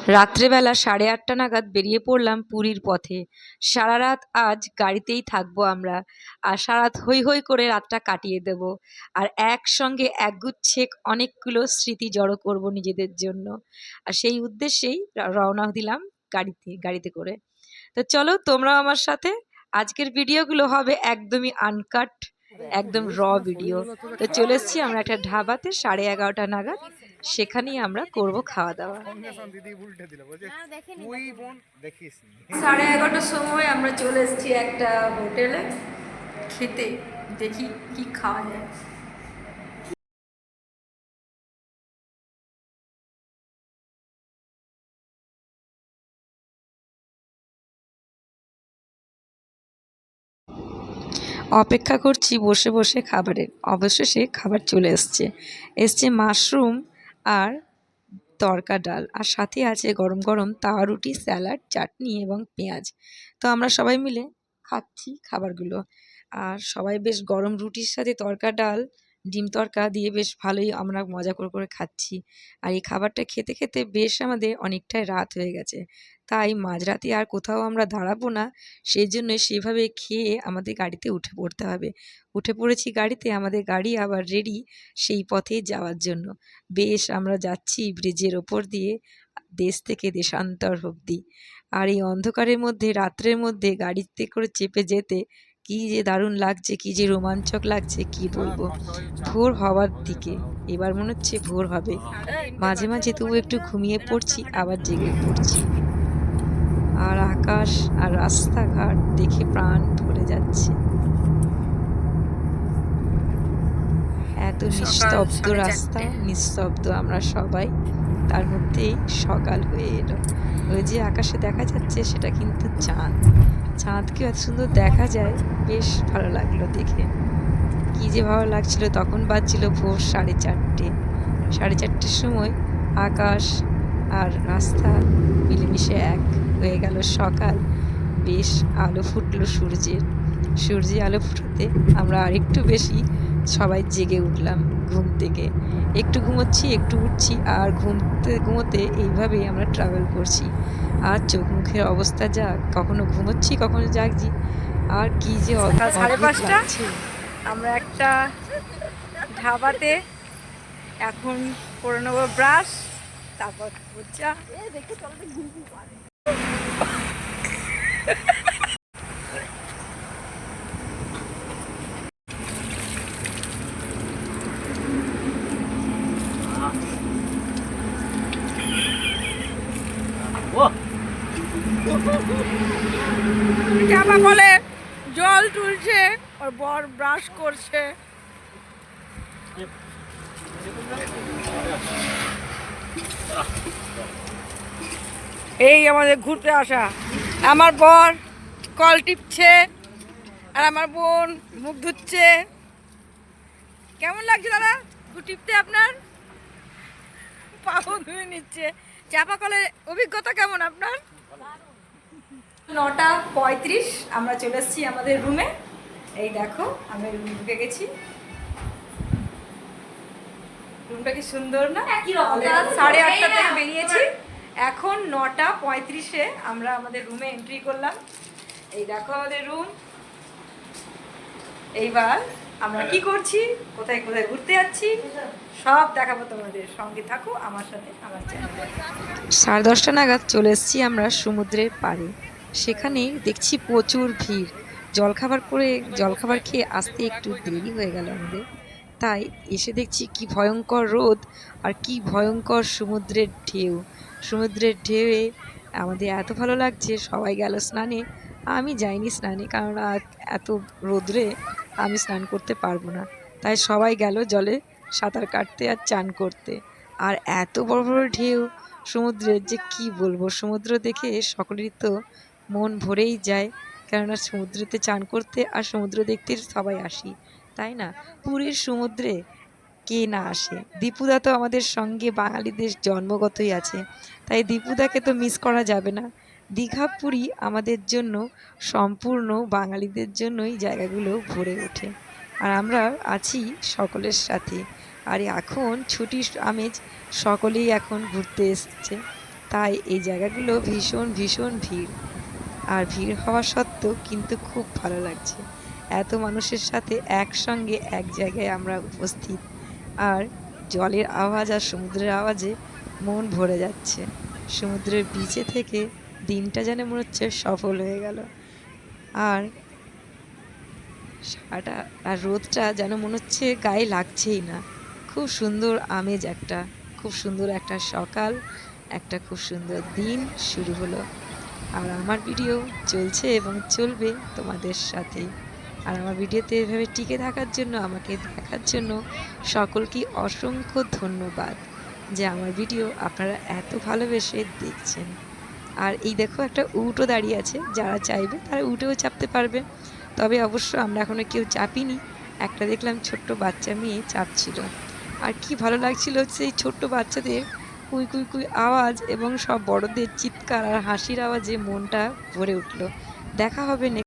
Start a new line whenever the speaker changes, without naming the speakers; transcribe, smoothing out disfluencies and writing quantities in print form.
রাত্রেবেলা 8:30 নাগাদ বেরিয়ে পড়লাম পুরীর পথে। সারা রাত আজ গাড়িতেই থাকবো আমরা, আর সারা রাত হৈ হৈ করে রাতটা কাটিয়ে দেব, আর একসঙ্গে একগুচ্ছে অনেকগুলো স্মৃতি জড়ো করব নিজেদের জন্য। আর সেই উদ্দেশ্যেই রওনা দিলাম গাড়িতে করে। তো চলো তোমরাও আমার সাথে। আজকের ভিডিওগুলো হবে একদমই আনকাট, একদম ভিডিও। তো চলে এসেছি আমরা একটা ঢাবাতে 11:30 নাগাদ, সেখানেই আমরা করব খাওয়া দাওয়া। 11:30টার সময় আমরা চলে এসেছি একটা হোটেলে খেতে, দেখি কি খাওয়া যায়। অপেক্ষা করছি বসে বসে খাবারের। অবশেষে খাবার চলে এসছে মাশরুম আর তড়কা ডাল, আর সাথে আছে গরম গরম তাওয়া রুটি, স্যালাড, চাটনি এবং পেঁয়াজ। তো আমরা সবাই মিলে খাচ্ছি খাবারগুলো, আর সবাই বেশ গরম রুটির সাথে তড়কা ডাল, ডিম তড়কা দিয়ে বেশ ভালোই আমরা মজা করে করে খাচ্ছি। আর এই খাবারটা খেতে খেতে বেশ আমাদের অনেকটাই রাত হয়ে গেছে, তাই মাঝরাতে আর কোথাও আমরা দাঁড়াবো না। সেই জন্য সেভাবে খেয়ে আমাদের গাড়িতে উঠে পড়তে হবে। উঠে পড়েছি গাড়িতে, আমাদের গাড়ি আবার রেডি সেই পথেই যাওয়ার জন্য। বেশ আমরা যাচ্ছি ব্রিজের ওপর দিয়ে, দেশ থেকে দেশান্তর অবধি। আর এই অন্ধকারের মধ্যে, রাত্রের মধ্যে গাড়িতে করে চেপে যেতে কি যে দারুণ লাগছে, কি যে রোমাঞ্চক লাগছে, কি বলবো। ভোর হওয়ার দিকে, এবার মনে হচ্ছে ভোর হবে। মাঝে মাঝে তবু একটু ঘুমিয়ে পড়ছি, আবার জেগে পড়ছি। আর আকাশ আর রাস্তাঘাট দেখে প্রাণ ভরে যাচ্ছে। এত নিস্তব্ধ রাস্তা, নিস্তব্ধ আমরা সবাই, তার মধ্যেই সকাল হয়ে এলো। ওই যে আকাশে দেখা যাচ্ছে সেটা কিন্তু চাঁদ। চাঁদকে এত সুন্দর দেখা যায়, বেশ ভালো লাগলো দেখে। কি যে ভালো লাগছিল। তখন বাজছিল ভোর 4:30। 4:30টার সময় আকাশ আর রাস্তা মিলেমিশে এক হয়ে গেল সকাল। বেশ আলো ফুটলো সূর্যে আলো ফুটোতে আমরা আরেকটু বেশি সবাই জেগে উঠলাম ঘুম থেকে। একটু ঘুমোচ্ছি, একটু উঠছি, আর ঘুমোতে এইভাবেই আমরা ট্রাভেল করছি। আর চোখ মুখের অবস্থা যা, কখনো ঘুমোচ্ছি কখনো জাগছি। আর কি যে 5:30 আমরা একটা ধাবাতে এখন করে নেবো ব্রাশ, তারপর চা। চাপা কলে জল তুলছে, ওর বর ব্রাশ করছে। এই আমাদের ঘুরতে আসা। আমার বর কল টিপছে, আর আমার বোন মুখ ধুচ্ছে। কেমন লাগছে দাদা টিপতে? আপনার পাও ধুয়ে নিচ্ছে। চাপা কলের অভিজ্ঞতা কেমন আপনার? 9:35 আমরা চলে এসেছি আমাদের রুমে। এই দেখো আমি রুমে ঢুকে গেছি। রুমটা কি সুন্দর না? 8:30 থেকে বেরিয়েছি, এখন 9:35 আমরা আমাদের রুমে এন্ট্রি করলাম। এই দেখো আমাদের রুম। এইবার আমরা কি করছি, কোথায় কোথায় ঘুরতে যাচ্ছি, সব দেখাবো তোমাদের। সঙ্গে থাকো আমার সাথে আমার চ্যানেলে। 10:30 নাগাদ চলে এসেছি আমরা সমুদ্রের পাড়ে। সেখানে দেখছি প্রচুর ভিড়। জলখাবার খেয়ে আসতে একটু দেরি হয়ে গেল আমাদের, তাই এসে দেখছি কি ভয়ঙ্কর রোদ আর কি ভয়ঙ্কর সমুদ্রের ঢেউয়ে আমাদের এত ভালো লাগছে। সবাই গেল স্নানে, আমি যাইনি স্নানে, কারণ এত রোদ্রে আমি স্নান করতে পারবো না। তাই সবাই গেল জলে সাঁতার কাটতে আর চান করতে। আর এত বড় বড় ঢেউ সমুদ্রের, যে কি বলবো। সমুদ্র দেখে সকলেরই তো মন ভরেই যায়, কেননা সমুদ্রেতে চান করতে আর সমুদ্র দেখতে সবাই আসি, তাই না? পুরীর সমুদ্রে কে না আসে? দীপুদা তো আমাদের সঙ্গে বাঙালিদের জন্মগতই আছে, তাই দীপুদাকে তো মিস করা যাবে না। দীঘা পুরী আমাদের জন্য সম্পূর্ণ বাঙালিদের জন্যই জায়গাগুলো ভরে ওঠে, আর আমরা আছি সকলের সাথে। আর এখন ছুটির আমেজ, সকলেই এখন ঘুরতে এসছে, তাই এই জায়গাগুলো ভীষণ ভীষণ ভিড়। আর ভিড় হওয়া সত্ত্বেও কিন্তু খুব ভালো লাগছে। এত মানুষের সাথে একসঙ্গে এক জায়গায় আমরা উপস্থিত। আর জলের আওয়াজ আর সমুদ্রের আওয়াজে মন ভরে যাচ্ছে। সমুদ্রের বিচে থেকে দিনটা যেন মনে হচ্ছে সফল হয়ে গেল। আর সারাটা আর রোদটা যেন মনে হচ্ছে গায়ে লাগছেই না। খুব সুন্দর আমেজ একটা, খুব সুন্দর একটা সকাল, একটা খুব সুন্দর দিন শুরু হলো। আর আমার ভিডিও চলছে এবং চলবে তোমাদের সাথেই। আর আমার ভিডিওতে এভাবে টিকে থাকার জন্য, আমাকে দেখার জন্য সকলকেই অসংখ্য ধন্যবাদ যে আমার ভিডিও আপনারা এত ভালোবেসে দেখছেন। আর এই দেখো একটা উটও দাঁড়িয়ে আছে, যারা চাইবে তারা উটেও চাপতে পারবে। তবে অবশ্য আমরা এখনো কেউ চাপিনি। একটা দেখলাম ছোট্ট বাচ্চা মেয়ে চাপছিল। আর কি ভালো লাগছিল সেই ছোট্ট বাচ্চাদের কুই কুই কুই আওয়াজ এবং সব বড়দের চিৎকার আর হাসির আওয়াজে মনটা ভরে উঠল। দেখা হবে